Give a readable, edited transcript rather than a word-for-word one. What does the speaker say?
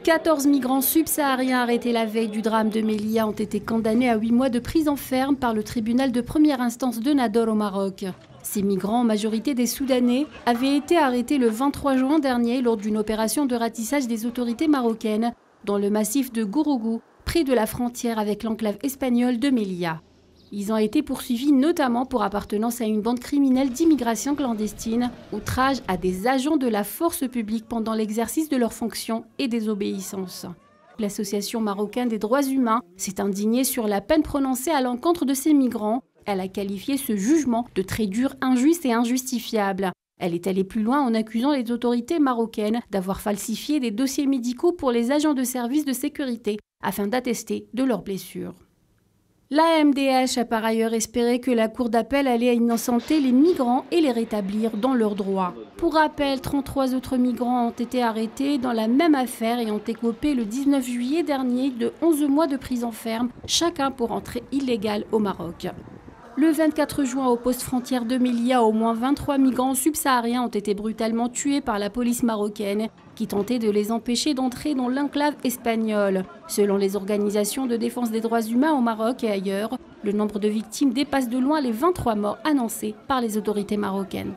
14 migrants subsahariens arrêtés la veille du drame de Melilla ont été condamnés à 8 mois de prison ferme par le tribunal de première instance de Nador au Maroc. Ces migrants, en majorité des Soudanais, avaient été arrêtés le 23 juin dernier lors d'une opération de ratissage des autorités marocaines dans le massif de Gourougou, près de la frontière avec l'enclave espagnole de Melilla. Ils ont été poursuivis notamment pour appartenance à une bande criminelle d'immigration clandestine, outrage à des agents de la force publique pendant l'exercice de leurs fonctions et désobéissance. L'Association marocaine des droits humains s'est indignée sur la peine prononcée à l'encontre de ces migrants. Elle a qualifié ce jugement de très dur, injuste et injustifiable. Elle est allée plus loin en accusant les autorités marocaines d'avoir falsifié des dossiers médicaux pour les agents de services de sécurité afin d'attester de leurs blessures. L'AMDH a par ailleurs espéré que la Cour d'appel allait innocenter les migrants et les rétablir dans leurs droits. Pour rappel, 33 autres migrants ont été arrêtés dans la même affaire et ont écopé le 19 juillet dernier de 11 mois de prison ferme, chacun pour entrée illégale au Maroc. Le 24 juin, au poste frontière de Melilla, au moins 23 migrants subsahariens ont été brutalement tués par la police marocaine qui tentait de les empêcher d'entrer dans l'enclave espagnole. Selon les organisations de défense des droits humains au Maroc et ailleurs, le nombre de victimes dépasse de loin les 23 morts annoncés par les autorités marocaines.